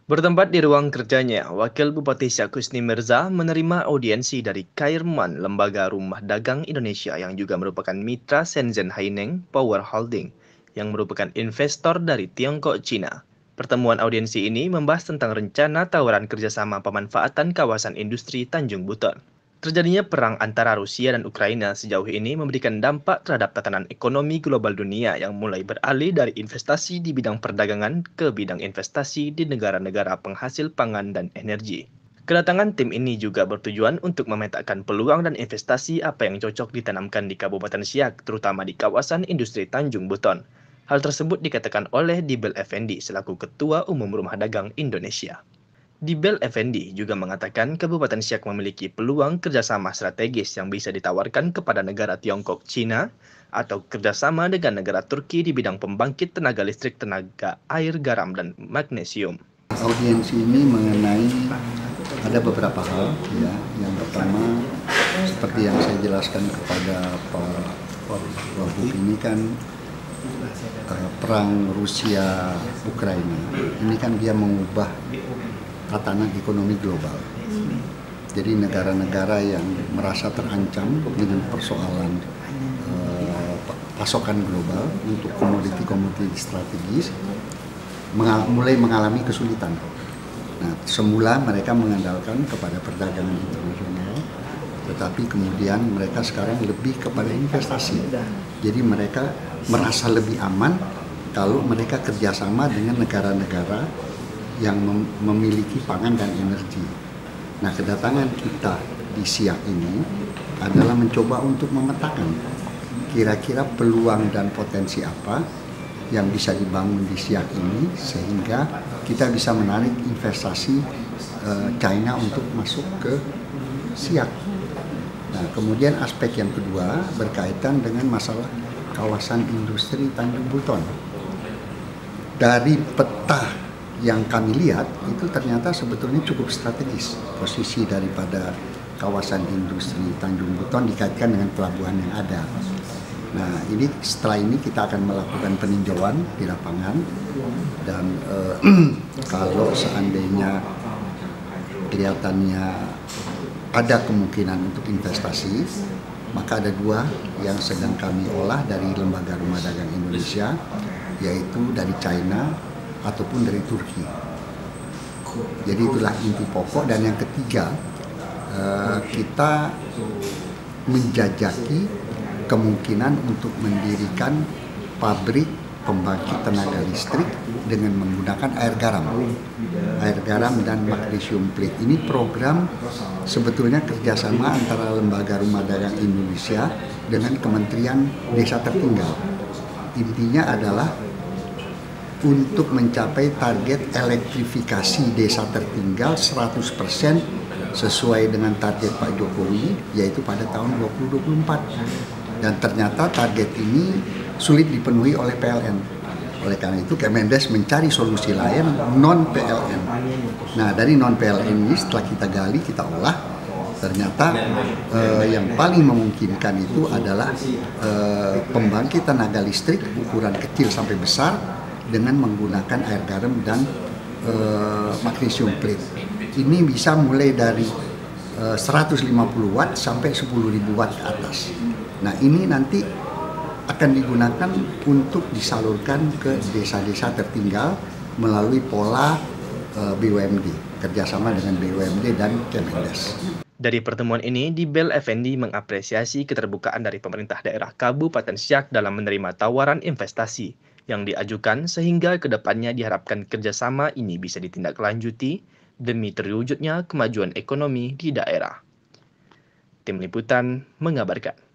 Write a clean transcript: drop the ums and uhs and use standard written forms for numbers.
Bertempat di ruang kerjanya, Wakil Bupati Syak Husni Mirza menerima audiensi dari Khairman, Lembaga Rumah Dagang Indonesia yang juga merupakan mitra Shenzhen Haining Power Holding, yang merupakan investor dari Tiongkok Cina. Pertemuan audiensi ini membahas tentang rencana tawaran kerjasama pemanfaatan kawasan industri Tanjung Buton. Terjadinya perang antara Rusia dan Ukraina sejauh ini memberikan dampak terhadap tatanan ekonomi global dunia yang mulai beralih dari investasi di bidang perdagangan ke bidang investasi di negara-negara penghasil pangan dan energi. Kedatangan tim ini juga bertujuan untuk memetakan peluang dan investasi apa yang cocok ditanamkan di Kabupaten Siak, terutama di kawasan industri Tanjung Buton. Hal tersebut dikatakan oleh Dibel Effendi selaku Ketua Umum Rumah Dagang Indonesia. Dibel Effendi juga mengatakan Kabupaten Siak memiliki peluang kerjasama strategis yang bisa ditawarkan kepada negara Tiongkok, Cina, atau kerjasama dengan negara Turki di bidang pembangkit tenaga listrik, tenaga air, garam, dan magnesium. Audiensi ini mengenai ada beberapa hal, ya. Yang pertama, seperti yang saya jelaskan kepada Pak Wagub, ini kan perang Rusia Ukraina. Ini kan dia mengubah tatanan ekonomi global. Jadi negara-negara yang merasa terancam dengan persoalan pasokan global untuk komoditi-komoditi strategis mulai mengalami kesulitan. Nah, semula mereka mengandalkan kepada perdagangan internasional, tetapi kemudian mereka sekarang lebih kepada investasi. Jadi mereka merasa lebih aman kalau mereka kerjasama dengan negara-negara yang memiliki pangan dan energi. Nah, kedatangan kita di Siak ini adalah mencoba untuk memetakan kira-kira peluang dan potensi apa yang bisa dibangun di Siak ini sehingga kita bisa menarik investasi China untuk masuk ke Siak. Nah, kemudian aspek yang kedua berkaitan dengan masalah kawasan industri Tanjung Buton. Dari peta yang kami lihat itu ternyata sebetulnya cukup strategis posisi daripada kawasan industri Tanjung Buton dikaitkan dengan pelabuhan yang ada. Nah, ini setelah ini kita akan melakukan peninjauan di lapangan dan kalau seandainya kelihatannya ada kemungkinan untuk investasi, maka ada dua yang sedang kami olah dari Lembaga Rumah Dagang Indonesia, yaitu dari China ataupun dari Turki. Jadi itulah inti pokok. Dan yang ketiga, kita menjajaki kemungkinan untuk mendirikan pabrik pembangkit tenaga listrik dengan menggunakan air garam dan magnesium plate. Ini program sebetulnya kerjasama antara Lembaga Rumah Dagang Indonesia dengan Kementerian Desa Tertinggal. Intinya adalah untuk mencapai target elektrifikasi desa tertinggal 100% sesuai dengan target Pak Jokowi, yaitu pada tahun 2024. Dan ternyata target ini sulit dipenuhi oleh PLN. Oleh karena itu Kemendes mencari solusi lain non-PLN. Nah, dari non-PLN ini setelah kita gali, kita olah, ternyata yang paling memungkinkan itu adalah pembangkit tenaga listrik ukuran kecil sampai besar dengan menggunakan air garam dan magnesium plate. Ini bisa mulai dari 150 watt sampai 10.000 watt ke atas. Nah, ini nanti akan digunakan untuk disalurkan ke desa-desa tertinggal melalui pola BUMD, kerjasama dengan BUMD dan Kemendes. Dari pertemuan ini, Dibel Effendi mengapresiasi keterbukaan dari pemerintah daerah Kabupaten Siak dalam menerima tawaran investasi yang diajukan sehingga kedepannya diharapkan kerjasama ini bisa ditindaklanjuti demi terwujudnya kemajuan ekonomi di daerah. Tim Liputan mengabarkan.